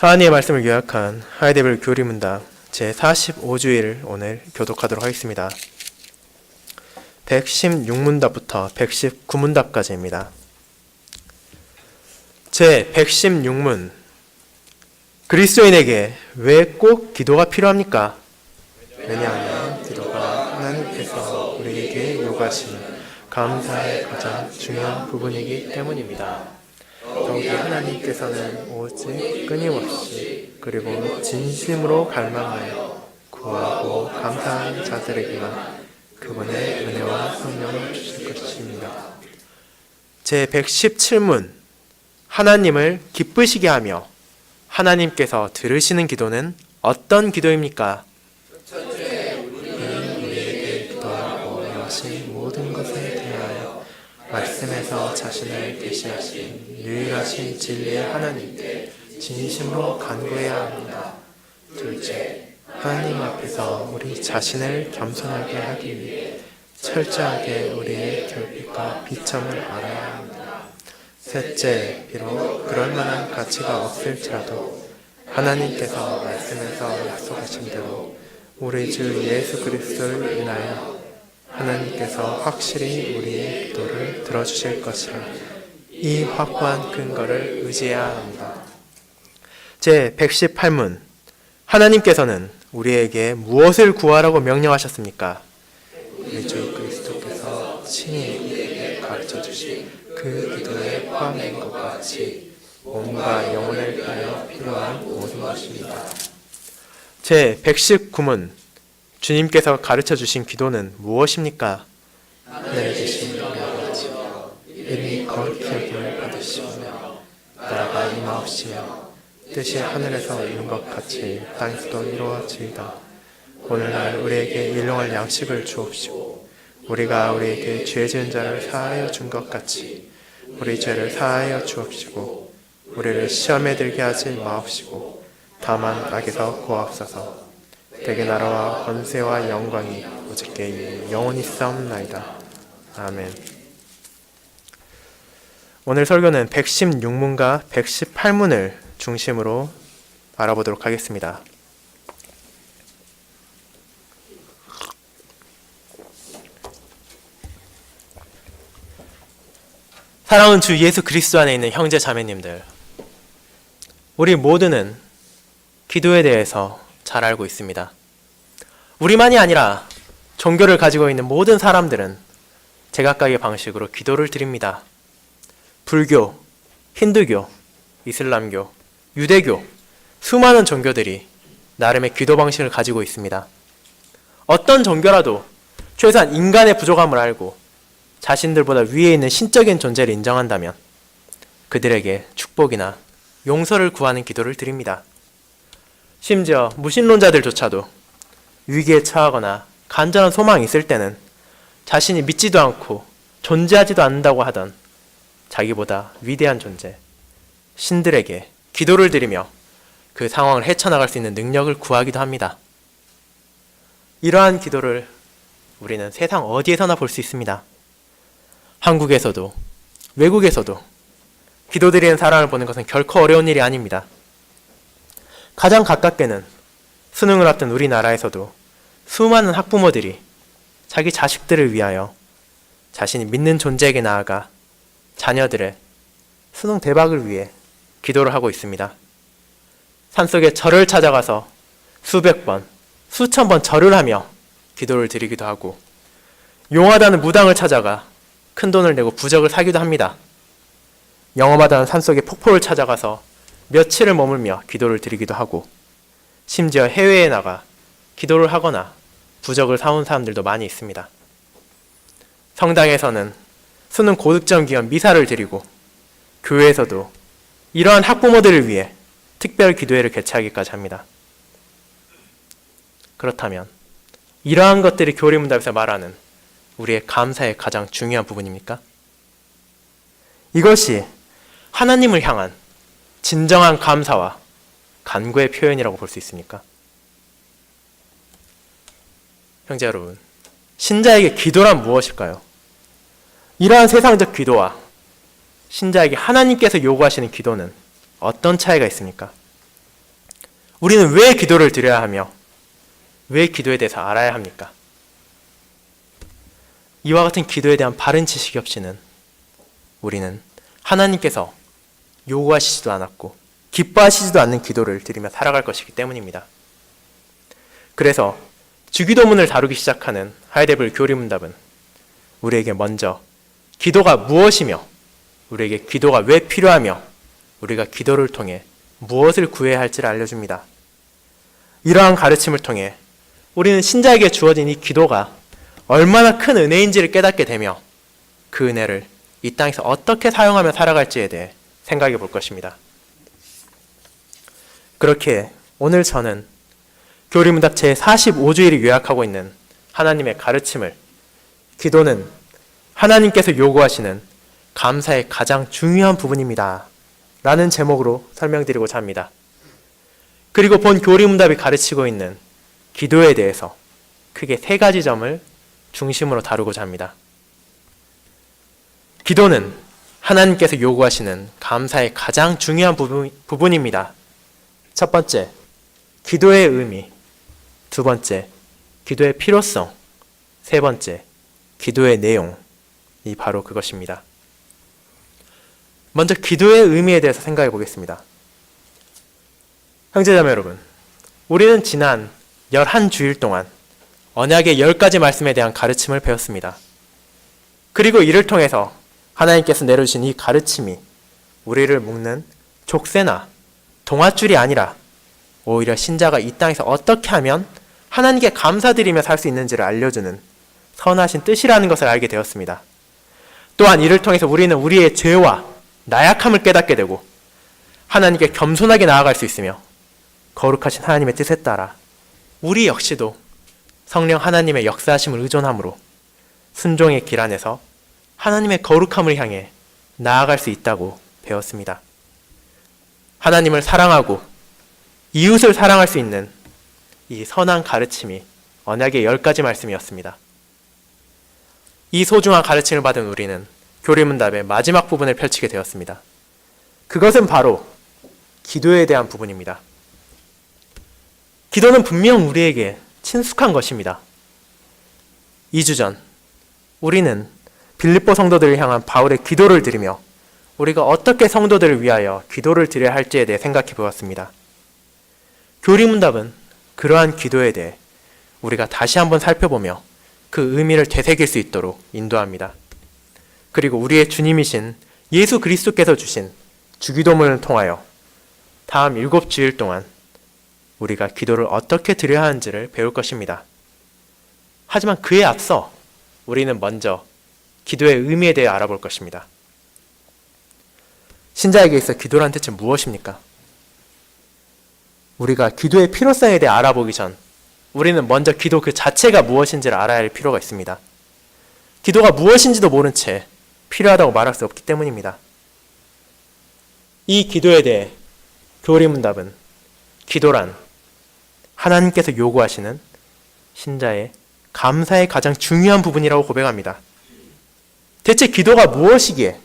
하나님의 말씀을 요약한 하이데벨 교리문답 제45주일 오늘 교독하도록 하겠습니다. 116문답부터 119문답까지입니다. 제116문, 그리스도인에게 왜 꼭 기도가 필요합니까? 왜냐하면 기도가 하나님께서 우리에게 요구하신 감사의 가장 중요한 부분이기 때문입니다. 더욱이 하나님께서는 오직 끊임없이 그리고 진심으로 갈망하여 구하고 감사한 자들에게만 그분의 은혜와 성령을 주실 것입니다. 제117문, 하나님을 기쁘시게 하며 하나님께서 들으시는 기도는 어떤 기도입니까? 우리에게 기도하고 여신 모든 것에 대하여 말씀에서 자신을 계시하신 유일하신 진리의 하나님께 진심으로 간구해야 합니다. 둘째, 하나님 앞에서 우리 자신을 겸손하게 하기 위해 철저하게 우리의 결핍과 비참을 알아야 합니다. 셋째, 비록 그럴 만한 가치가 없을지라도 하나님께서 말씀에서 약속하신 대로 우리 주 예수 그리스도를 인하여 하나님께서 확실히 우리의 기도를 들어주실 것이라 이 확고한 근거를 의지해야 합니다. 제118문, 하나님께서는 우리에게 무엇을 구하라고 명령하셨습니까? 우리 주 그리스도께서 친히 우리에게 가르쳐 주신 그 기도에 포함된 것 같이 몸과 영혼을 위하여 필요한 모든 것입니다. 제119문, 주님께서 가르쳐 주신 기도는 무엇입니까? 하늘에 계신 우리 아버지여, 이름이 거룩히 여김을 받으시오며 나라가 임하옵시며 뜻이 하늘에서 이룬 것 같이 땅에서도 이루어지이다. 오늘날 우리에게 일용할 양식을 주옵시고 우리가 우리에게 죄 지은 자를 사하여 준 것 같이 우리 죄를 사하여 주옵시고 우리를 시험에 들게 하지 마옵시고 다만 악에서 구하옵소서. 대개 나라와 권세와 영광이 오직게 영원히 싸움나이다. 아멘. 오늘 설교는 116문과 118문을 중심으로 알아보도록 하겠습니다. 사랑하는 주 예수 그리스도 안에 있는 형제 자매님들, 우리 모두는 기도에 대해서 잘 알고 있습니다. 우리만이 아니라 종교를 가지고 있는 모든 사람들은 제각각의 방식으로 기도를 드립니다. 불교, 힌두교, 이슬람교, 유대교, 수많은 종교들이 나름의 기도 방식을 가지고 있습니다. 어떤 종교라도 최소한 인간의 부족함을 알고 자신들보다 위에 있는 신적인 존재를 인정한다면 그들에게 축복이나 용서를 구하는 기도를 드립니다. 심지어 무신론자들조차도 위기에 처하거나 간절한 소망이 있을 때는 자신이 믿지도 않고 존재하지도 않는다고 하던 자기보다 위대한 존재, 신들에게 기도를 드리며 그 상황을 헤쳐나갈 수 있는 능력을 구하기도 합니다. 이러한 기도를 우리는 세상 어디에서나 볼 수 있습니다. 한국에서도 외국에서도 기도드리는 사람을 보는 것은 결코 어려운 일이 아닙니다. 가장 가깝게는 수능을 앞둔 우리나라에서도 수많은 학부모들이 자기 자식들을 위하여 자신이 믿는 존재에게 나아가 자녀들의 수능 대박을 위해 기도를 하고 있습니다. 산속에 절을 찾아가서 수백 번, 수천 번 절을 하며 기도를 드리기도 하고 용하다는 무당을 찾아가 큰 돈을 내고 부적을 사기도 합니다. 영험하다는 산속의 폭포를 찾아가서 며칠을 머물며 기도를 드리기도 하고 심지어 해외에 나가 기도를 하거나 부적을 사온 사람들도 많이 있습니다. 성당에서는 수능 고득점 기원 미사를 드리고 교회에서도 이러한 학부모들을 위해 특별 기도회를 개최하기까지 합니다. 그렇다면 이러한 것들이 교리문답에서 말하는 우리의 감사의 가장 중요한 부분입니까? 이것이 하나님을 향한 진정한 감사와 간구의 표현이라고 볼 수 있습니까? 형제 여러분, 신자에게 기도란 무엇일까요? 이러한 세상적 기도와 신자에게 하나님께서 요구하시는 기도는 어떤 차이가 있습니까? 우리는 왜 기도를 드려야 하며 왜 기도에 대해서 알아야 합니까? 이와 같은 기도에 대한 바른 지식이 없이는 우리는 하나님께서 요구하시지도 않았고 기뻐하시지도 않는 기도를 드리며 살아갈 것이기 때문입니다. 그래서 주기도문을 다루기 시작하는 하이데블 교리문답은 우리에게 먼저 기도가 무엇이며 우리에게 기도가 왜 필요하며 우리가 기도를 통해 무엇을 구해야 할지를 알려줍니다. 이러한 가르침을 통해 우리는 신자에게 주어진 이 기도가 얼마나 큰 은혜인지를 깨닫게 되며 그 은혜를 이 땅에서 어떻게 사용하며 살아갈지에 대해 생각해 볼 것입니다. 그렇게 오늘 저는 교리문답 제45주일이 요약하고 있는 하나님의 가르침을 기도는 하나님께서 요구하시는 감사의 가장 중요한 부분입니다 라는 제목으로 설명드리고자 합니다. 그리고 본 교리문답이 가르치고 있는 기도에 대해서 크게 3가지 점을 중심으로 다루고자 합니다. 기도는 하나님께서 요구하시는 감사의 가장 중요한 부분입니다. 첫 번째, 기도의 의미. 두 번째, 기도의 필요성. 세 번째, 기도의 내용이 바로 그것입니다. 먼저 기도의 의미에 대해서 생각해 보겠습니다. 형제자매 여러분, 우리는 지난 11주일 동안 언약의 10가지 말씀에 대한 가르침을 배웠습니다. 그리고 이를 통해서 하나님께서 내려주신 이 가르침이 우리를 묶는 족쇄나 동아줄이 아니라 오히려 신자가 이 땅에서 어떻게 하면 하나님께 감사드리며 살 수 있는지를 알려주는 선하신 뜻이라는 것을 알게 되었습니다. 또한 이를 통해서 우리는 우리의 죄와 나약함을 깨닫게 되고 하나님께 겸손하게 나아갈 수 있으며 거룩하신 하나님의 뜻에 따라 우리 역시도 성령 하나님의 역사하심을 의존함으로 순종의 길 안에서 하나님의 거룩함을 향해 나아갈 수 있다고 배웠습니다. 하나님을 사랑하고 이웃을 사랑할 수 있는 이 선한 가르침이 언약의 10가지 말씀이었습니다. 이 소중한 가르침을 받은 우리는 교리문답의 마지막 부분을 펼치게 되었습니다. 그것은 바로 기도에 대한 부분입니다. 기도는 분명 우리에게 친숙한 것입니다. 2주 전 우리는 빌립보 성도들을 향한 바울의 기도를 드리며 우리가 어떻게 성도들을 위하여 기도를 드려야 할지에 대해 생각해 보았습니다. 교리문답은 그러한 기도에 대해 우리가 다시 한번 살펴보며 그 의미를 되새길 수 있도록 인도합니다. 그리고 우리의 주님이신 예수 그리스도께서 주신 주기도문을 통하여 다음 7주일 동안 우리가 기도를 어떻게 드려야 하는지를 배울 것입니다. 하지만 그에 앞서 우리는 먼저 기도의 의미에 대해 알아볼 것입니다. 신자에게 있어 기도란 대체 무엇입니까? 우리가 기도의 필요성에 대해 알아보기 전 우리는 먼저 기도 그 자체가 무엇인지를 알아야 할 필요가 있습니다. 기도가 무엇인지도 모른 채 필요하다고 말할 수 없기 때문입니다. 이 기도에 대해 교리문답은 기도란 하나님께서 요구하시는 신자의 감사의 가장 중요한 부분이라고 고백합니다. 대체 기도가 무엇이기에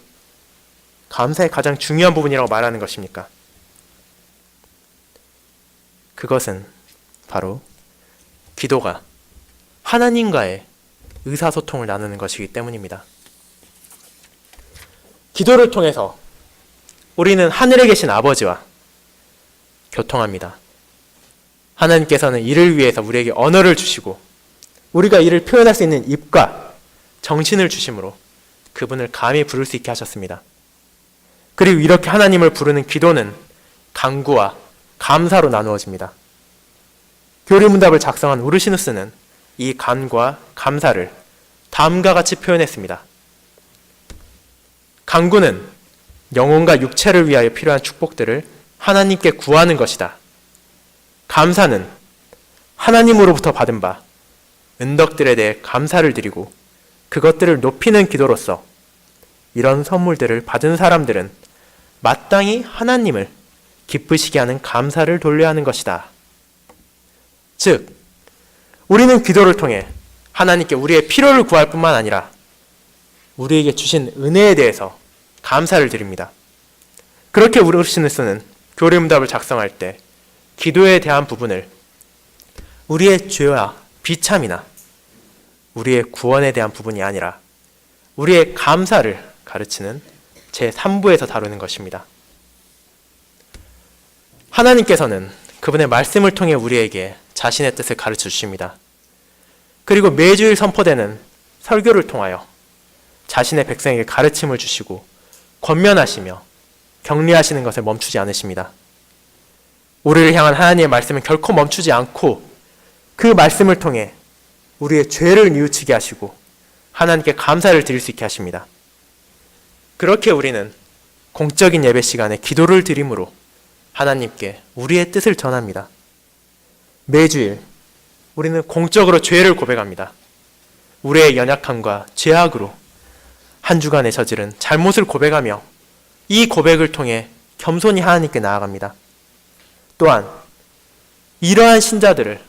감사의 가장 중요한 부분이라고 말하는 것입니까? 그것은 바로 기도가 하나님과의 의사소통을 나누는 것이기 때문입니다. 기도를 통해서 우리는 하늘에 계신 아버지와 교통합니다. 하나님께서는 이를 위해서 우리에게 언어를 주시고 우리가 이를 표현할 수 있는 입과 정신을 주심으로 그분을 감히 부를 수 있게 하셨습니다. 그리고 이렇게 하나님을 부르는 기도는 간구와 감사로 나누어집니다. 교리문답을 작성한 우르시누스는 이 간구와 감사를 다음과 같이 표현했습니다. 간구는 영혼과 육체를 위하여 필요한 축복들을 하나님께 구하는 것이다. 감사는 하나님으로부터 받은 바 은덕들에 대해 감사를 드리고 그것들을 높이는 기도로서 이런 선물들을 받은 사람들은 마땅히 하나님을 기쁘시게 하는 감사를 돌려야 하는 것이다. 즉, 우리는 기도를 통해 하나님께 우리의 필요를 구할 뿐만 아니라 우리에게 주신 은혜에 대해서 감사를 드립니다. 그렇게 우르시누스는 교리문답을 작성할 때 기도에 대한 부분을 우리의 죄와 비참이나 우리의 구원에 대한 부분이 아니라 우리의 감사를 가르치는 제3부에서 다루는 것입니다. 하나님께서는 그분의 말씀을 통해 우리에게 자신의 뜻을 가르쳐 주십니다. 그리고 매주일 선포되는 설교를 통하여 자신의 백성에게 가르침을 주시고 권면하시며 격려하시는 것을 멈추지 않으십니다. 우리를 향한 하나님의 말씀은 결코 멈추지 않고 그 말씀을 통해 우리의 죄를 뉘우치게 하시고 하나님께 감사를 드릴 수 있게 하십니다. 그렇게 우리는 공적인 예배 시간에 기도를 드림으로 하나님께 우리의 뜻을 전합니다. 매주일 우리는 공적으로 죄를 고백합니다. 우리의 연약함과 죄악으로 한 주간에 저지른 잘못을 고백하며 이 고백을 통해 겸손히 하나님께 나아갑니다. 또한 이러한 신자들을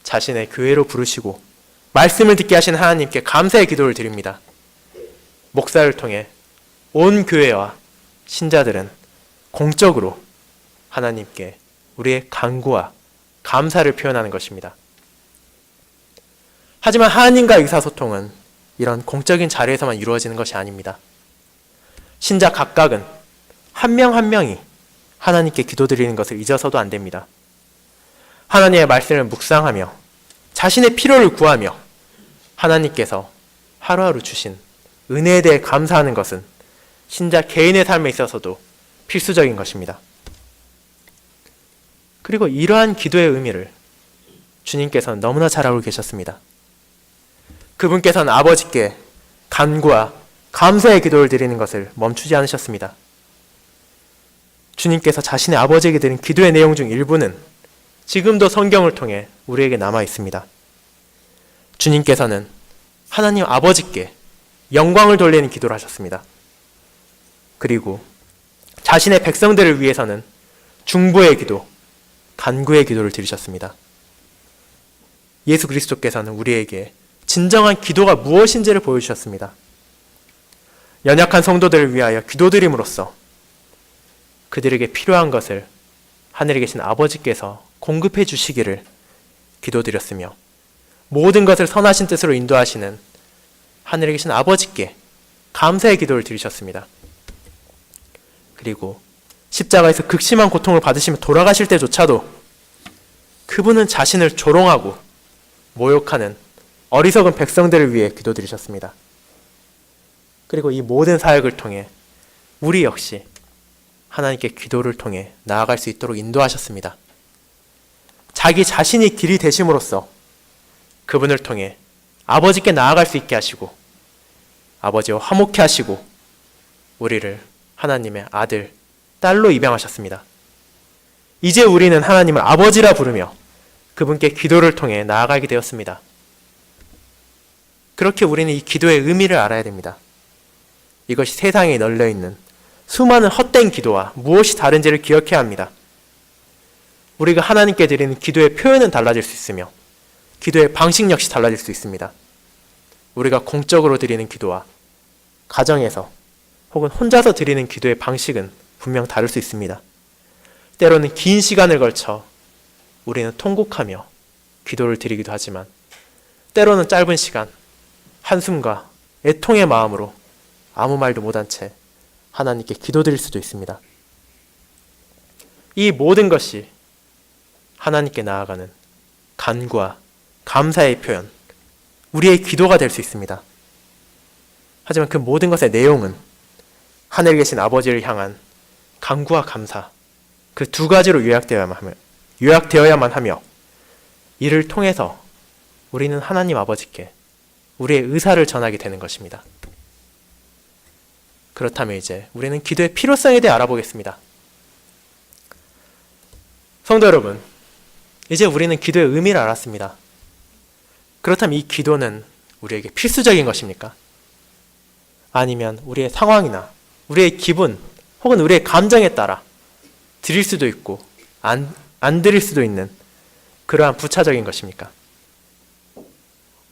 자신의 교회로 부르시고 말씀을 듣게 하신 하나님께 감사의 기도를 드립니다. 목사를 통해 온 교회와 신자들은 공적으로 하나님께 우리의 간구와 감사를 표현하는 것입니다. 하지만 하나님과 의사소통은 이런 공적인 자리에서만 이루어지는 것이 아닙니다. 신자 각각은 한 명 한 명이 하나님께 기도드리는 것을 잊어서도 안 됩니다. 하나님의 말씀을 묵상하며 자신의 필요를 구하며 하나님께서 하루하루 주신 은혜에 대해 감사하는 것은 신자 개인의 삶에 있어서도 필수적인 것입니다. 그리고 이러한 기도의 의미를 주님께서는 너무나 잘 알고 계셨습니다. 그분께서는 아버지께 간구와 감사의 기도를 드리는 것을 멈추지 않으셨습니다. 주님께서 자신의 아버지에게 드린 기도의 내용 중 일부는 지금도 성경을 통해 우리에게 남아 있습니다. 주님께서는 하나님 아버지께 영광을 돌리는 기도를 하셨습니다. 그리고 자신의 백성들을 위해서는 중보의 기도, 간구의 기도를 드리셨습니다. 예수 그리스도께서는 우리에게 진정한 기도가 무엇인지를 보여주셨습니다. 연약한 성도들을 위하여 기도드림으로써 그들에게 필요한 것을 하늘에 계신 아버지께서 공급해 주시기를 기도드렸으며 모든 것을 선하신 뜻으로 인도하시는 하늘에 계신 아버지께 감사의 기도를 드리셨습니다. 그리고 십자가에서 극심한 고통을 받으시며 돌아가실 때조차도 그분은 자신을 조롱하고 모욕하는 어리석은 백성들을 위해 기도드리셨습니다. 그리고 이 모든 사역을 통해 우리 역시 하나님께 기도를 통해 나아갈 수 있도록 인도하셨습니다. 자기 자신이 길이 되심으로써 그분을 통해 아버지께 나아갈 수 있게 하시고 아버지와 화목케 하시고 우리를 하나님의 아들, 딸로 입양하셨습니다. 이제 우리는 하나님을 아버지라 부르며 그분께 기도를 통해 나아가게 되었습니다. 그렇게 우리는 이 기도의 의미를 알아야 됩니다. 이것이 세상에 널려있는 수많은 헛된 기도와 무엇이 다른지를 기억해야 합니다. 우리가 하나님께 드리는 기도의 표현은 달라질 수 있으며 기도의 방식 역시 달라질 수 있습니다. 우리가 공적으로 드리는 기도와 가정에서 혹은 혼자서 드리는 기도의 방식은 분명 다를 수 있습니다. 때로는 긴 시간을 걸쳐 우리는 통곡하며 기도를 드리기도 하지만 때로는 짧은 시간, 한숨과 애통의 마음으로 아무 말도 못한 채 하나님께 기도드릴 수도 있습니다. 이 모든 것이 하나님께 나아가는 간구와 감사의 표현, 우리의 기도가 될 수 있습니다. 하지만 그 모든 것의 내용은 하늘에 계신 아버지를 향한 간구와 감사, 그 두 가지로 요약되어야만 하며 이를 통해서 우리는 하나님 아버지께 우리의 의사를 전하게 되는 것입니다. 그렇다면 이제 우리는 기도의 필요성에 대해 알아보겠습니다. 성도 여러분, 이제 우리는 기도의 의미를 알았습니다. 그렇다면 이 기도는 우리에게 필수적인 것입니까? 아니면 우리의 상황이나 우리의 기분 혹은 우리의 감정에 따라 드릴 수도 있고 안 드릴 수도 있는 그러한 부차적인 것입니까?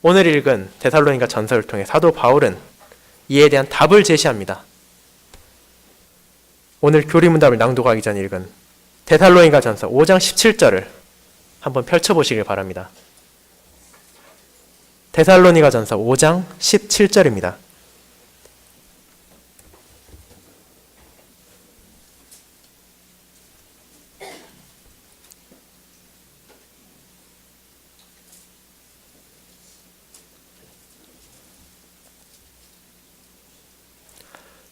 오늘 읽은 데살로니가 전서를 통해 사도 바울은 이에 대한 답을 제시합니다. 오늘 교리문답을 낭독하기 전 읽은 데살로니가전서 5장 17절을 한번 펼쳐보시길 바랍니다. 데살로니가전서 5장 17절입니다.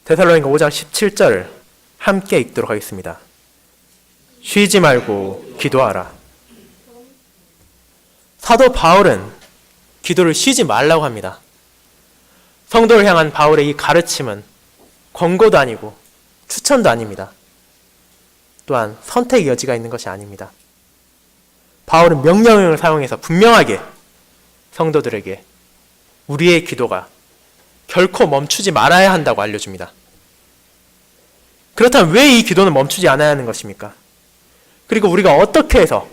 데살로니가 5장 17절을 함께 읽도록 하겠습니다. 쉬지 말고 기도하라. 사도 바울은 기도를 쉬지 말라고 합니다. 성도를 향한 바울의 이 가르침은 권고도 아니고 추천도 아닙니다. 또한 선택의 여지가 있는 것이 아닙니다. 바울은 명령형을 사용해서 분명하게 성도들에게 우리의 기도가 결코 멈추지 말아야 한다고 알려줍니다. 그렇다면 왜 이 기도는 멈추지 않아야 하는 것입니까? 그리고 우리가 어떻게 해서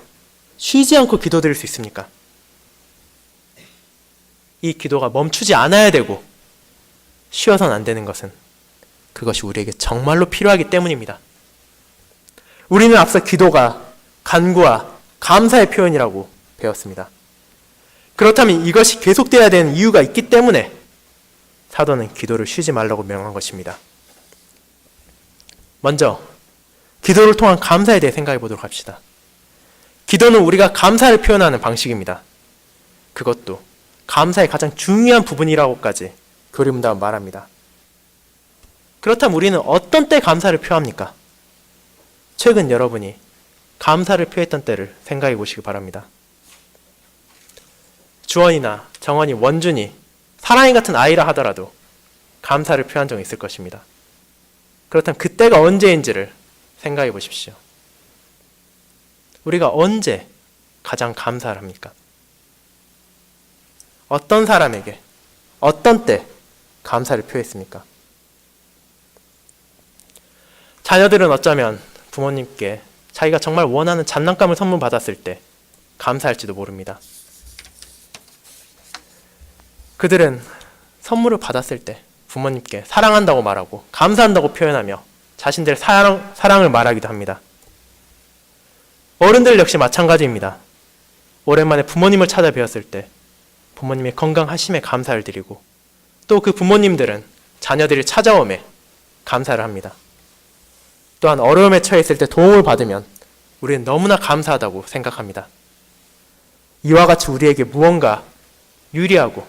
쉬지 않고 기도드릴 수 있습니까? 이 기도가 멈추지 않아야 되고 쉬어서는 안 되는 것은 그것이 우리에게 정말로 필요하기 때문입니다. 우리는 앞서 기도가 간구와 감사의 표현이라고 배웠습니다. 그렇다면 이것이 계속돼야 되는 이유가 있기 때문에 사도는 기도를 쉬지 말라고 명한 것입니다. 먼저 기도를 통한 감사에 대해 생각해 보도록 합시다. 기도는 우리가 감사를 표현하는 방식입니다. 그것도 감사의 가장 중요한 부분이라고까지 교리문답은 말합니다. 그렇다면 우리는 어떤 때 감사를 표합니까? 최근 여러분이 감사를 표했던 때를 생각해 보시기 바랍니다. 주원이나 정원이, 원준이 사랑이 같은 아이라 하더라도 감사를 표한 적이 있을 것입니다. 그렇다면 그때가 언제인지를 생각해 보십시오. 우리가 언제 가장 감사를 합니까? 어떤 사람에게, 어떤 때 감사를 표했습니까? 자녀들은 어쩌면 부모님께 자기가 정말 원하는 장난감을 선물 받았을 때 감사할지도 모릅니다. 그들은 선물을 받았을 때 부모님께 사랑한다고 말하고 감사한다고 표현하며 자신들의 사랑을 말하기도 합니다. 어른들 역시 마찬가지입니다. 오랜만에 부모님을 찾아뵈었을 때 부모님의 건강하심에 감사를 드리고 또 그 부모님들은 자녀들이 찾아옴에 감사를 합니다. 또한 어려움에 처했을 때 도움을 받으면 우리는 너무나 감사하다고 생각합니다. 이와 같이 우리에게 무언가 유리하고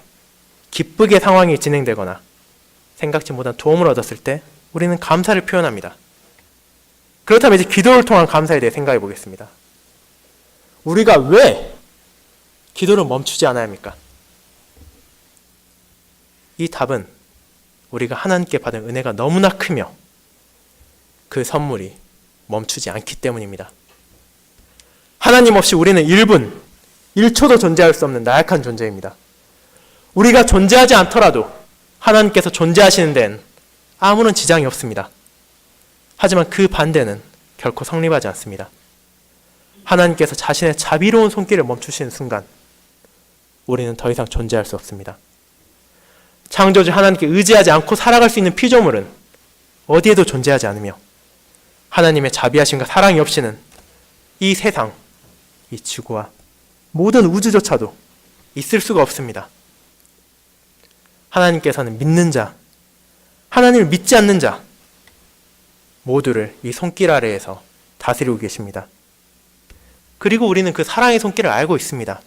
기쁘게 상황이 진행되거나 생각지 못한 도움을 얻었을 때 우리는 감사를 표현합니다. 그렇다면 이제 기도를 통한 감사에 대해 생각해 보겠습니다. 우리가 왜 기도를 멈추지 않아야 합니까? 이 답은 우리가 하나님께 받은 은혜가 너무나 크며 그 선물이 멈추지 않기 때문입니다. 하나님 없이 우리는 1분, 1초도 존재할 수 없는 나약한 존재입니다. 우리가 존재하지 않더라도 하나님께서 존재하시는 데는 아무런 지장이 없습니다. 하지만 그 반대는 결코 성립하지 않습니다. 하나님께서 자신의 자비로운 손길을 멈추시는 순간 우리는 더 이상 존재할 수 없습니다. 창조주 하나님께 의지하지 않고 살아갈 수 있는 피조물은 어디에도 존재하지 않으며 하나님의 자비하심과 사랑이 없이는 이 세상, 이 지구와 모든 우주조차도 있을 수가 없습니다. 하나님께서는 믿는 자, 하나님을 믿지 않는 자 모두를 이 손길 아래에서 다스리고 계십니다. 그리고 우리는 그 사랑의 손길을 알고 있습니다.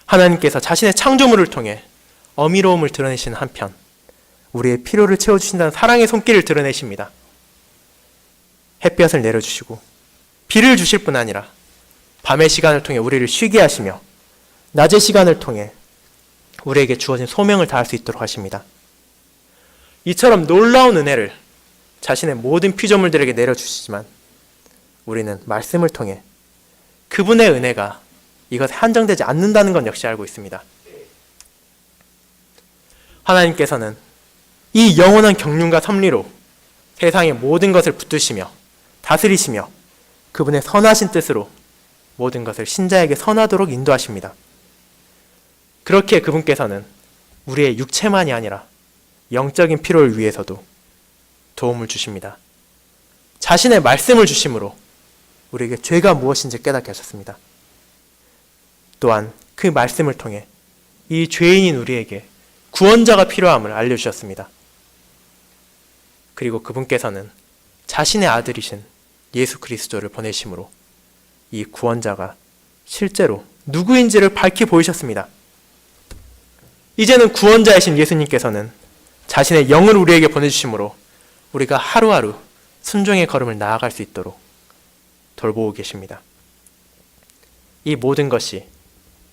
하나님께서 자신의 창조물을 통해 어미로움을 드러내시는 한편 우리의 필요를 채워주신다는 사랑의 손길을 드러내십니다. 햇볕을 내려주시고 비를 주실 뿐 아니라 밤의 시간을 통해 우리를 쉬게 하시며 낮의 시간을 통해 우리에게 주어진 소명을 다할 수 있도록 하십니다. 이처럼 놀라운 은혜를 자신의 모든 피조물들에게 내려주시지만 우리는 말씀을 통해 그분의 은혜가 이것에 한정되지 않는다는 건 역시 알고 있습니다. 하나님께서는 이 영원한 경륜과 섭리로 세상의 모든 것을 붙드시며 다스리시며 그분의 선하신 뜻으로 모든 것을 신자에게 선하도록 인도하십니다. 그렇게 그분께서는 우리의 육체만이 아니라 영적인 필요를 위해서도 도움을 주십니다. 자신의 말씀을 주심으로 우리에게 죄가 무엇인지 깨닫게 하셨습니다. 또한 그 말씀을 통해 이 죄인인 우리에게 구원자가 필요함을 알려주셨습니다. 그리고 그분께서는 자신의 아들이신 예수 그리스도를 보내심으로 이 구원자가 실제로 누구인지를 밝히 보이셨습니다. 이제는 구원자이신 예수님께서는 자신의 영을 우리에게 보내주심으로 우리가 하루하루 순종의 걸음을 나아갈 수 있도록 돌보고 계십니다. 이 모든 것이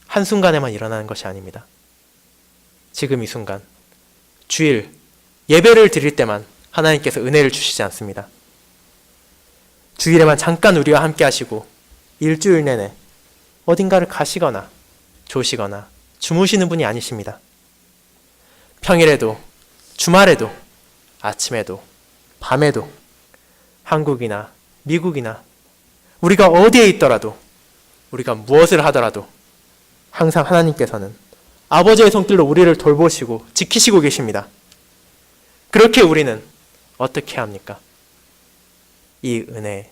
한순간에만 일어나는 것이 아닙니다. 지금 이 순간 주일 예배를 드릴 때만 하나님께서 은혜를 주시지 않습니다. 주일에만 잠깐 우리와 함께 하시고 일주일 내내 어딘가를 가시거나 조시거나 주무시는 분이 아니십니다. 평일에도 주말에도 아침에도 밤에도 한국이나 미국이나 우리가 어디에 있더라도 우리가 무엇을 하더라도 항상 하나님께서는 아버지의 손길로 우리를 돌보시고 지키시고 계십니다. 그렇게 우리는 어떻게 합니까? 이 은혜에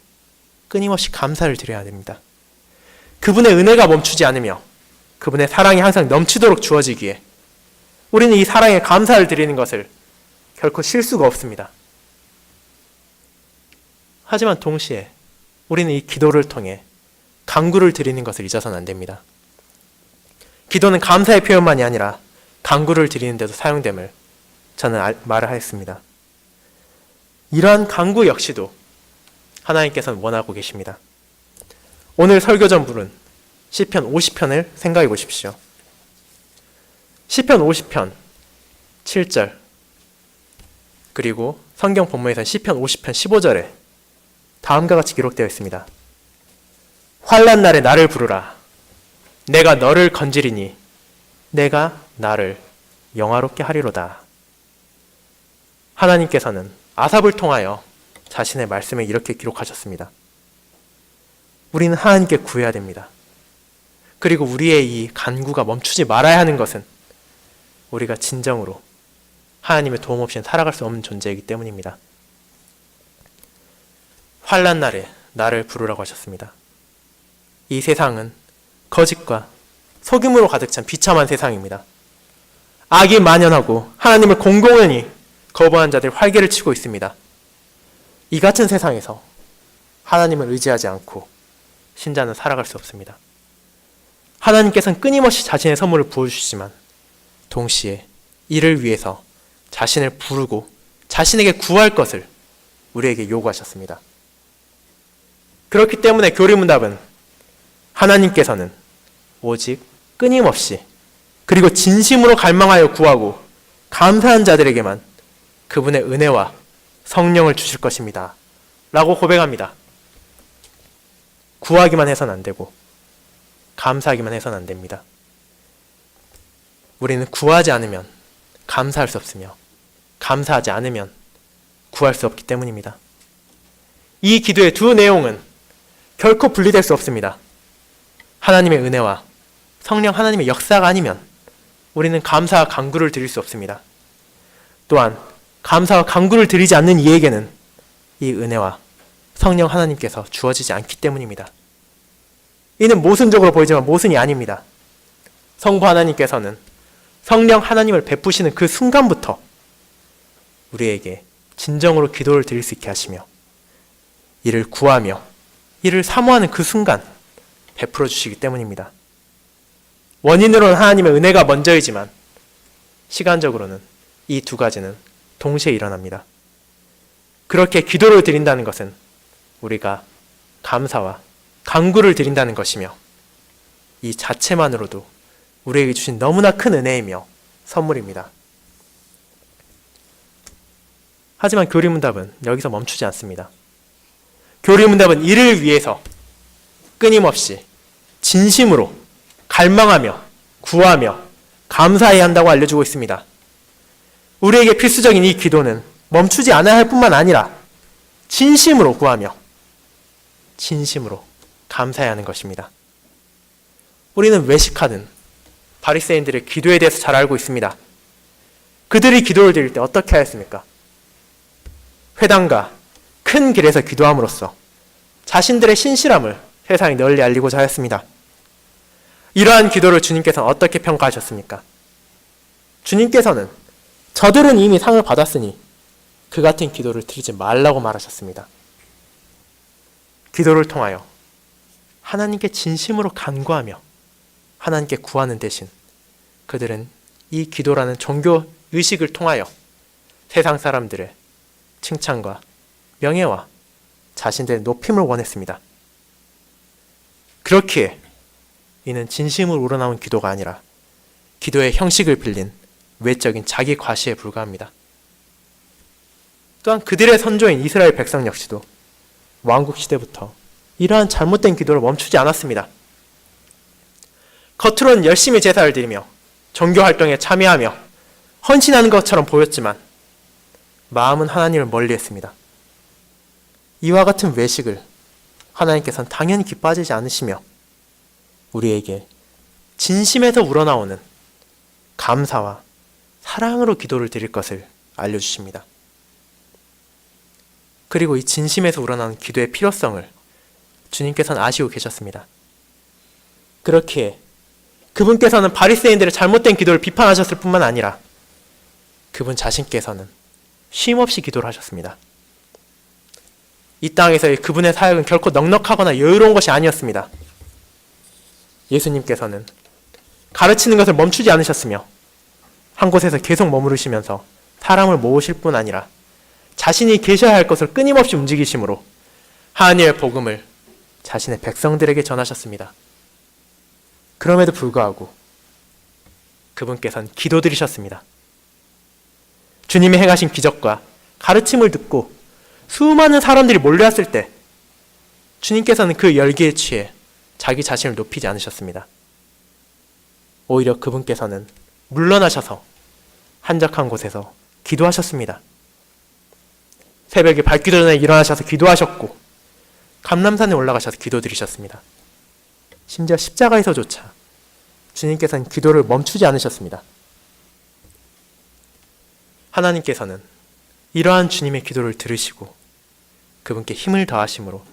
끊임없이 감사를 드려야 됩니다. 그분의 은혜가 멈추지 않으며 그분의 사랑이 항상 넘치도록 주어지기에 우리는 이 사랑에 감사를 드리는 것을 결코 쉴 수가 없습니다. 하지만 동시에 우리는 이 기도를 통해 간구를 드리는 것을 잊어서는 안 됩니다. 기도는 감사의 표현만이 아니라 간구를 드리는 데도 사용됨을 저는 말을 하였습니다. 이러한 간구 역시도 하나님께서는 원하고 계십니다. 오늘 설교 전부는 시편 50편을 생각해 보십시오. 시편 50편 7절 그리고 성경 본문에서는 시편 50편 15절에 다음과 같이 기록되어 있습니다. 환난 날에 나를 부르라. 내가 너를 건지리니 내가 나를 영화롭게 하리로다. 하나님께서는 아삽을 통하여 자신의 말씀에 이렇게 기록하셨습니다. 우리는 하나님께 구해야 됩니다. 그리고 우리의 이 간구가 멈추지 말아야 하는 것은 우리가 진정으로 하나님의 도움 없이는 살아갈 수 없는 존재이기 때문입니다. 환난 날에 나를 부르라고 하셨습니다. 이 세상은 거짓과 속임으로 가득 찬 비참한 세상입니다. 악이 만연하고 하나님을 공공연히 거부한 자들이 활개를 치고 있습니다. 이 같은 세상에서 하나님을 의지하지 않고 신자는 살아갈 수 없습니다. 하나님께서는 끊임없이 자신의 선물을 부어주시지만 동시에 이를 위해서 자신을 부르고 자신에게 구할 것을 우리에게 요구하셨습니다. 그렇기 때문에 교리문답은 하나님께서는 오직 끊임없이 그리고 진심으로 갈망하여 구하고 감사한 자들에게만 그분의 은혜와 성령을 주실 것입니다. 라고 고백합니다. 구하기만 해서는 안 되고 감사하기만 해서는 안 됩니다. 우리는 구하지 않으면 감사할 수 없으며 감사하지 않으면 구할 수 없기 때문입니다. 이 기도의 두 내용은 결코 분리될 수 없습니다. 하나님의 은혜와 성령 하나님의 역사가 아니면 우리는 감사와 간구를 드릴 수 없습니다. 또한 감사와 간구를 드리지 않는 이에게는 이 은혜와 성령 하나님께서 주어지지 않기 때문입니다. 이는 모순적으로 보이지만 모순이 아닙니다. 성부 하나님께서는 성령 하나님을 베푸시는 그 순간부터 우리에게 진정으로 기도를 드릴 수 있게 하시며 이를 구하며 이를 사모하는 그 순간 베풀어 주시기 때문입니다. 원인으로는 하나님의 은혜가 먼저이지만 시간적으로는 이 두 가지는 동시에 일어납니다. 그렇게 기도를 드린다는 것은 우리가 감사와 간구를 드린다는 것이며 이 자체만으로도 우리에게 주신 너무나 큰 은혜이며 선물입니다. 하지만 교리문답은 여기서 멈추지 않습니다. 교리문답은 이를 위해서 끊임없이 진심으로 갈망하며 구하며 감사해야 한다고 알려주고 있습니다. 우리에게 필수적인 이 기도는 멈추지 않아야 할 뿐만 아니라 진심으로 구하며 진심으로 감사해야 하는 것입니다. 우리는 외식하는 바리새인들의 기도에 대해서 잘 알고 있습니다. 그들이 기도를 드릴 때 어떻게 하였습니까? 회당과 큰 길에서 기도함으로써 자신들의 신실함을 세상에 널리 알리고자 하였습니다. 이러한 기도를 주님께서는 어떻게 평가하셨습니까? 주님께서는 저들은 이미 상을 받았으니 그 같은 기도를 드리지 말라고 말하셨습니다. 기도를 통하여 하나님께 진심으로 간구하며 하나님께 구하는 대신 그들은 이 기도라는 종교 의식을 통하여 세상 사람들의 칭찬과 명예와 자신들의 높임을 원했습니다. 그렇기에 이는 진심으로 우러나온 기도가 아니라 기도의 형식을 빌린 외적인 자기 과시에 불과합니다. 또한 그들의 선조인 이스라엘 백성 역시도 왕국 시대부터 이러한 잘못된 기도를 멈추지 않았습니다. 겉으로는 열심히 제사를 드리며 종교 활동에 참여하며 헌신하는 것처럼 보였지만 마음은 하나님을 멀리했습니다. 이와 같은 외식을 하나님께서는 당연히 기뻐하지 않으시며 우리에게 진심에서 우러나오는 감사와 사랑으로 기도를 드릴 것을 알려주십니다. 그리고 이 진심에서 우러나오는 기도의 필요성을 주님께서는 아시고 계셨습니다. 그렇기에 그분께서는 바리새인들의 잘못된 기도를 비판하셨을 뿐만 아니라 그분 자신께서는 쉼없이 기도를 하셨습니다. 이 땅에서의 그분의 사역은 결코 넉넉하거나 여유로운 것이 아니었습니다. 예수님께서는 가르치는 것을 멈추지 않으셨으며 한 곳에서 계속 머무르시면서 사람을 모으실 뿐 아니라 자신이 계셔야 할 것을 끊임없이 움직이심으로 하나님의 복음을 자신의 백성들에게 전하셨습니다. 그럼에도 불구하고 그분께서는 기도드리셨습니다. 주님이 행하신 기적과 가르침을 듣고 수많은 사람들이 몰려왔을 때 주님께서는 그 열기에 취해 자기 자신을 높이지 않으셨습니다. 오히려 그분께서는 물러나셔서 한적한 곳에서 기도하셨습니다. 새벽에 밝기도 전에 일어나셔서 기도하셨고 감람산에 올라가셔서 기도드리셨습니다. 심지어 십자가에서조차 주님께서는 기도를 멈추지 않으셨습니다. 하나님께서는 이러한 주님의 기도를 들으시고 그분께 힘을 더하심으로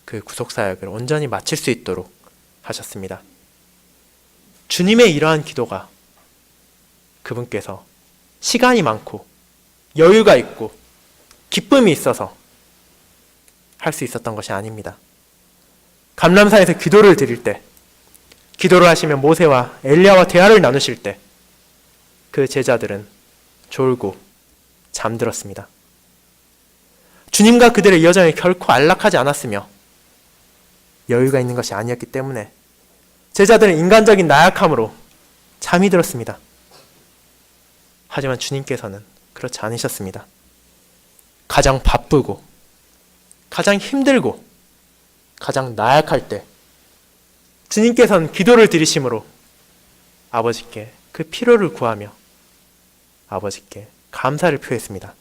그 구속사역을 온전히 마칠 수 있도록 하셨습니다. 주님의 이러한 기도가 그분께서 시간이 많고 여유가 있고 기쁨이 있어서 할 수 있었던 것이 아닙니다. 감람산에서 기도를 드릴 때, 기도를 하시며 모세와 엘리야와 대화를 나누실 때 그 제자들은 졸고 잠들었습니다. 주님과 그들의 여정이 결코 안락하지 않았으며 여유가 있는 것이 아니었기 때문에 제자들은 인간적인 나약함으로 잠이 들었습니다. 하지만 주님께서는 그렇지 않으셨습니다. 가장 바쁘고 가장 힘들고 가장 나약할 때 주님께서는 기도를 드리심으로 아버지께 그 필요를 구하며 아버지께 감사를 표했습니다.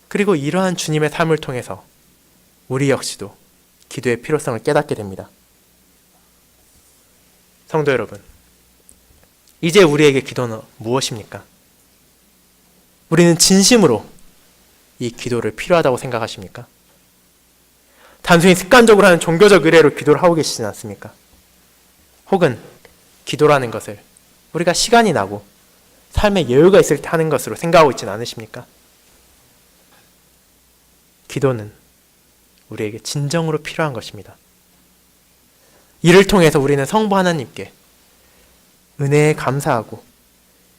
그리고 이러한 주님의 삶을 통해서 우리 역시도 기도의 필요성을 깨닫게 됩니다. 성도 여러분, 이제 우리에게 기도는 무엇입니까? 우리는 진심으로 이 기도를 필요하다고 생각하십니까? 단순히 습관적으로 하는 종교적 의례로 기도를 하고 계시진 않습니까? 혹은 기도라는 것을 우리가 시간이 나고 삶에 여유가 있을 때 하는 것으로 생각하고 있지는 않으십니까? 기도는 우리에게 진정으로 필요한 것입니다. 이를 통해서 우리는 성부 하나님께 은혜에 감사하고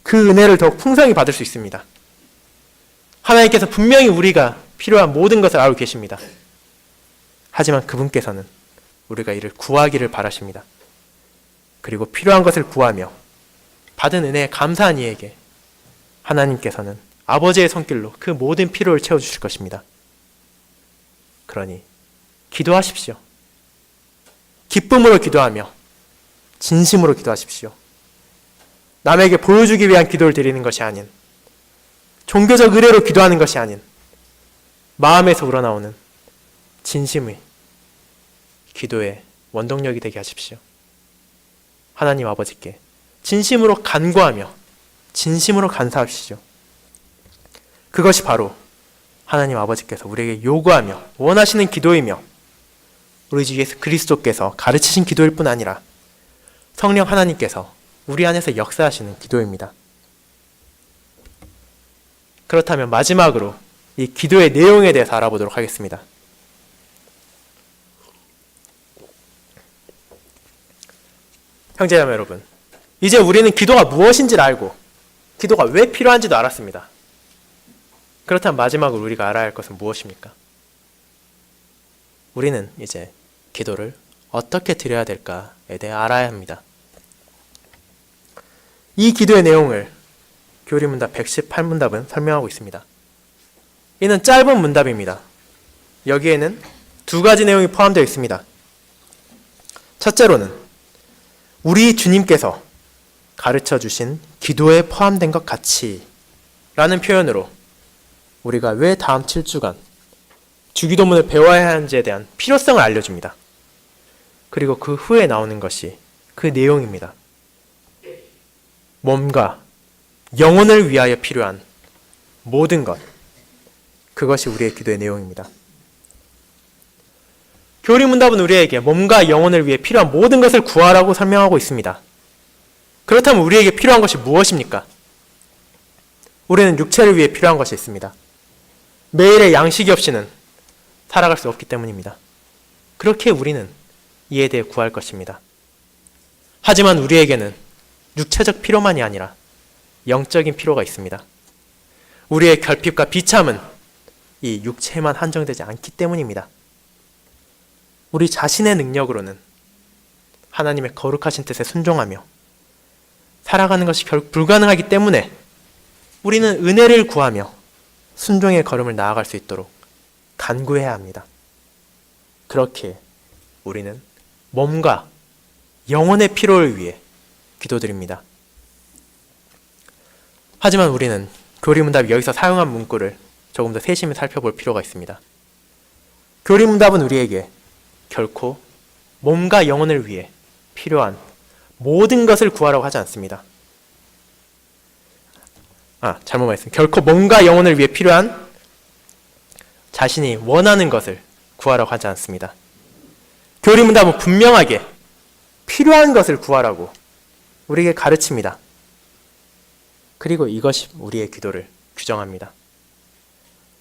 그 은혜를 더욱 풍성히 받을 수 있습니다. 하나님께서 분명히 우리가 필요한 모든 것을 알고 계십니다. 하지만 그분께서는 우리가 이를 구하기를 바라십니다. 그리고 필요한 것을 구하며 받은 은혜에 감사한 이에게 하나님께서는 아버지의 손길로 그 모든 필요를 채워주실 것입니다. 그러니 기도하십시오. 기쁨으로 기도하며 진심으로 기도하십시오. 남에게 보여주기 위한 기도를 드리는 것이 아닌, 종교적 의례로 기도하는 것이 아닌 마음에서 우러나오는 진심의 기도의 원동력이 되게 하십시오. 하나님 아버지께 진심으로 간구하며 진심으로 감사하십시오. 그것이 바로 하나님 아버지께서 우리에게 요구하며 원하시는 기도이며 우리 주 예수 그리스도께서 가르치신 기도일 뿐 아니라 성령 하나님께서 우리 안에서 역사하시는 기도입니다. 그렇다면 마지막으로 이 기도의 내용에 대해서 알아보도록 하겠습니다. 형제자매 여러분, 이제 우리는 기도가 무엇인지를 알고 기도가 왜 필요한지도 알았습니다. 그렇다면 마지막으로 우리가 알아야 할 것은 무엇입니까? 우리는 이제 기도를 어떻게 드려야 될까에 대해 알아야 합니다. 이 기도의 내용을 교리문답 118문답은 설명하고 있습니다. 이는 짧은 문답입니다. 여기에는 두 가지 내용이 포함되어 있습니다. 첫째로는 우리 주님께서 가르쳐 주신 기도에 포함된 것 같이 라는 표현으로 우리가 왜 다음 7주간 주기도문을 배워야 하는지에 대한 필요성을 알려줍니다. 그리고 그 후에 나오는 것이 그 내용입니다. 몸과 영혼을 위하여 필요한 모든 것, 그것이 우리의 기도의 내용입니다. 교리문답은 우리에게 몸과 영혼을 위해 필요한 모든 것을 구하라고 설명하고 있습니다. 그렇다면 우리에게 필요한 것이 무엇입니까? 우리는 육체를 위해 필요한 것이 있습니다. 매일의 양식이 없이는 살아갈 수 없기 때문입니다. 그렇게 우리는 이에 대해 구할 것입니다. 하지만 우리에게는 육체적 필요만이 아니라 영적인 필요가 있습니다. 우리의 결핍과 비참은 이 육체에만 한정되지 않기 때문입니다. 우리 자신의 능력으로는 하나님의 거룩하신 뜻에 순종하며 살아가는 것이 결국 불가능하기 때문에 우리는 은혜를 구하며 순종의 걸음을 나아갈 수 있도록 간구해야 합니다. 그렇게 우리는 몸과 영혼의 필요를 위해 기도드립니다. 하지만 우리는 교리문답이 여기서 사용한 문구를 조금 더 세심히 살펴볼 필요가 있습니다. 교리문답은 우리에게 결코 몸과 영혼을 위해 필요한 모든 것을 구하라고 하지 않습니다. 잘못 말했습니다. 결코 몸과 영혼을 위해 필요한 자신이 원하는 것을 구하라고 하지 않습니다. 교리문답은 분명하게 필요한 것을 구하라고 우리에게 가르칩니다. 그리고 이것이 우리의 기도를 규정합니다.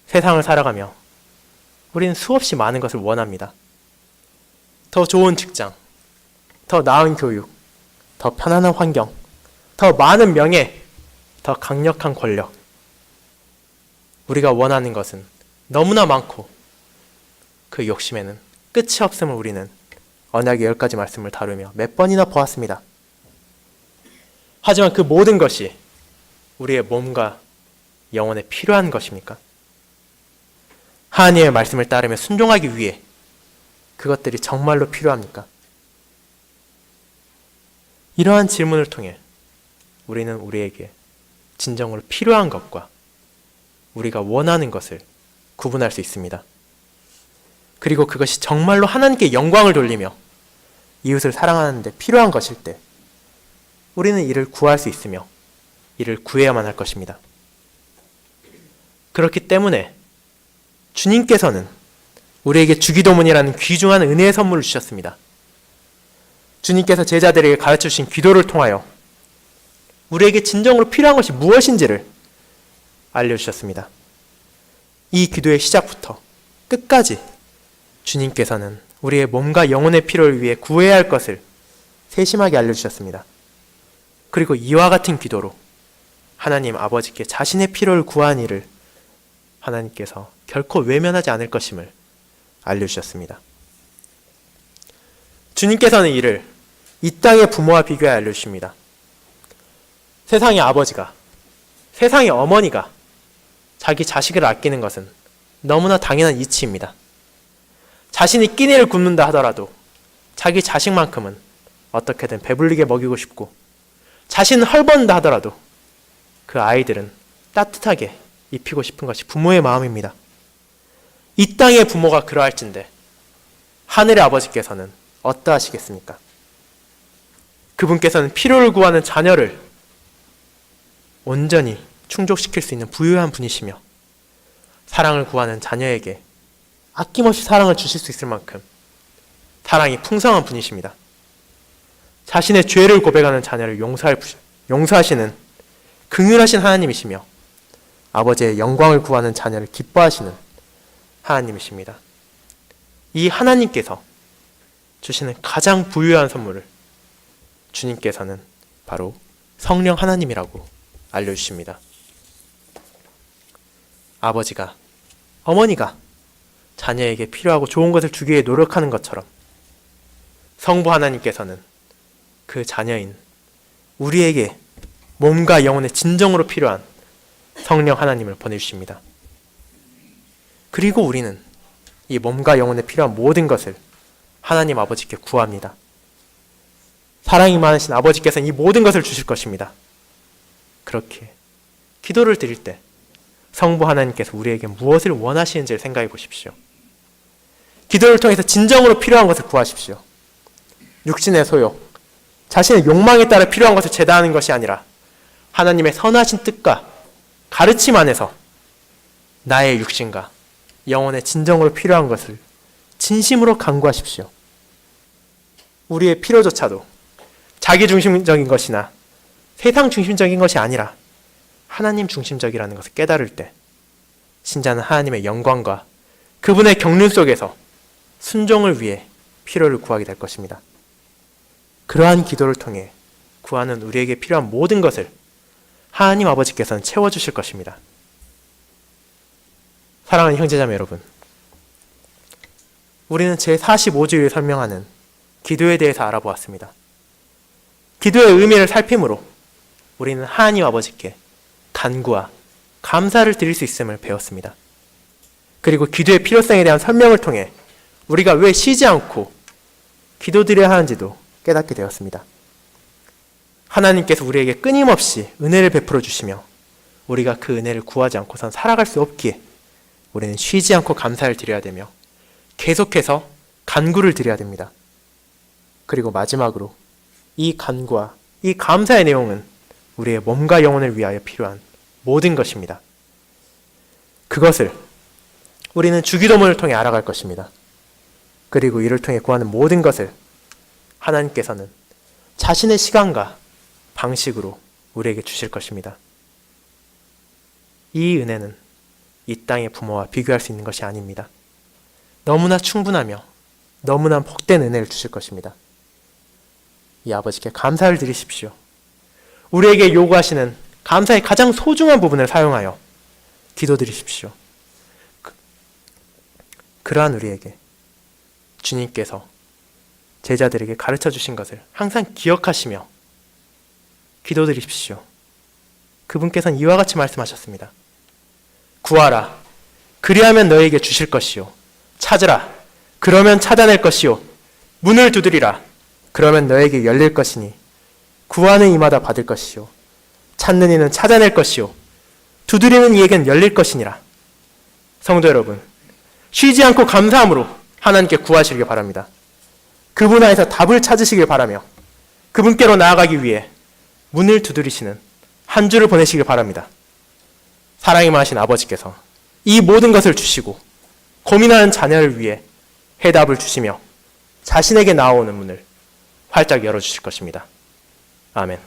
세상을 살아가며 우리는 수없이 많은 것을 원합니다. 더 좋은 직장, 더 나은 교육, 더 편안한 환경, 더 많은 명예, 더 강력한 권력. 우리가 원하는 것은 너무나 많고 그 욕심에는 끝이 없음을 우리는 언약의 10가지 말씀을 다루며 몇 번이나 보았습니다. 하지만 그 모든 것이 우리의 몸과 영혼에 필요한 것입니까? 하나님의 말씀을 따르며 순종하기 위해 그것들이 정말로 필요합니까? 이러한 질문을 통해 우리는 우리에게 진정으로 필요한 것과 우리가 원하는 것을 구분할 수 있습니다. 그리고 그것이 정말로 하나님께 영광을 돌리며 이웃을 사랑하는 데 필요한 것일 때 우리는 이를 구할 수 있으며 이를 구해야만 할 것입니다. 그렇기 때문에 주님께서는 우리에게 주기도문이라는 귀중한 은혜의 선물을 주셨습니다. 주님께서 제자들에게 가르쳐 주신 기도를 통하여 우리에게 진정으로 필요한 것이 무엇인지를 알려주셨습니다. 이 기도의 시작부터 끝까지 주님께서는 우리의 몸과 영혼의 필요를 위해 구해야 할 것을 세심하게 알려주셨습니다. 그리고 이와 같은 기도로 하나님 아버지께 자신의 필요를 구한 일을 하나님께서 결코 외면하지 않을 것임을 알려주셨습니다. 주님께서는 이를 이 땅의 부모와 비교해 알려주십니다. 세상의 아버지가, 세상의 어머니가 자기 자식을 아끼는 것은 너무나 당연한 이치입니다. 자신이 끼니를 굶는다 하더라도 자기 자식만큼은 어떻게든 배불리게 먹이고 싶고, 자신은 헐벗는다 하더라도 그 아이들은 따뜻하게 입히고 싶은 것이 부모의 마음입니다. 이 땅의 부모가 그러할진대 하늘의 아버지께서는 어떠하시겠습니까? 그분께서는 필요를 구하는 자녀를 온전히 충족시킬 수 있는 부유한 분이시며, 사랑을 구하는 자녀에게 아낌없이 사랑을 주실 수 있을 만큼 사랑이 풍성한 분이십니다. 자신의 죄를 고백하는 자녀를 용서하시는 긍휼하신 하나님이시며 아버지의 영광을 구하는 자녀를 기뻐하시는 하나님이십니다. 이 하나님께서 주시는 가장 부유한 선물을 주님께서는 바로 성령 하나님이라고 알려주십니다. 아버지가, 어머니가 자녀에게 필요하고 좋은 것을 주기 위해 노력하는 것처럼 성부 하나님께서는 그 자녀인 우리에게 몸과 영혼의 진정으로 필요한 성령 하나님을 보내주십니다. 그리고 우리는 이 몸과 영혼에 필요한 모든 것을 하나님 아버지께 구합니다. 사랑이 많으신 아버지께서는 이 모든 것을 주실 것입니다. 그렇게 기도를 드릴 때 성부 하나님께서 우리에게 무엇을 원하시는지를 생각해 보십시오. 기도를 통해서 진정으로 필요한 것을 구하십시오. 육신의 소욕, 자신의 욕망에 따라 필요한 것을 제다하는 것이 아니라 하나님의 선하신 뜻과 가르침 안에서 나의 육신과 영혼의 진정으로 필요한 것을 진심으로 간구하십시오. 우리의 필요조차도 자기 중심적인 것이나 세상 중심적인 것이 아니라 하나님 중심적이라는 것을 깨달을 때 신자는 하나님의 영광과 그분의 경륜 속에서 순종을 위해 필요를 구하게 될 것입니다. 그러한 기도를 통해 구하는 우리에게 필요한 모든 것을 하나님 아버지께서는 채워주실 것입니다. 사랑하는 형제자매 여러분, 우리는 제45주일을 설명하는 기도에 대해서 알아보았습니다. 기도의 의미를 살핌으로 우리는 하나님 아버지께 간구와 감사를 드릴 수 있음을 배웠습니다. 그리고 기도의 필요성에 대한 설명을 통해 우리가 왜 쉬지 않고 기도드려야 하는지도 깨닫게 되었습니다. 하나님께서 우리에게 끊임없이 은혜를 베풀어 주시며 우리가 그 은혜를 구하지 않고선 살아갈 수 없기에 우리는 쉬지 않고 감사를 드려야 되며 계속해서 간구를 드려야 됩니다. 그리고 마지막으로 이 간구와 이 감사의 내용은 우리의 몸과 영혼을 위하여 필요한 모든 것입니다. 그것을 우리는 주기도문을 통해 알아갈 것입니다. 그리고 이를 통해 구하는 모든 것을 하나님께서는 자신의 시간과 방식으로 우리에게 주실 것입니다. 이 은혜는 이 땅의 부모와 비교할 수 있는 것이 아닙니다. 너무나 충분하며 너무나 복된 은혜를 주실 것입니다. 이 아버지께 감사를 드리십시오. 우리에게 요구하시는 감사의 가장 소중한 부분을 사용하여 기도드리십시오. 그러한 우리에게 주님께서 제자들에게 가르쳐 주신 것을 항상 기억하시며 기도드리십시오. 그분께서는 이와 같이 말씀하셨습니다. 구하라, 그리하면 너에게 주실 것이요. 찾으라, 그러면 찾아낼 것이요. 문을 두드리라, 그러면 너에게 열릴 것이니 구하는 이마다 받을 것이요. 찾는 이는 찾아낼 것이요. 두드리는 이에겐 열릴 것이니라. 성도 여러분, 쉬지 않고 감사함으로 하나님께 구하시길 바랍니다. 그분 안에서 답을 찾으시길 바라며 그분께로 나아가기 위해 문을 두드리시는 한 주를 보내시길 바랍니다. 사랑이 많으신 아버지께서 이 모든 것을 주시고 고민하는 자녀를 위해 해답을 주시며 자신에게 나아오는 문을 활짝 열어주실 것입니다. 아멘.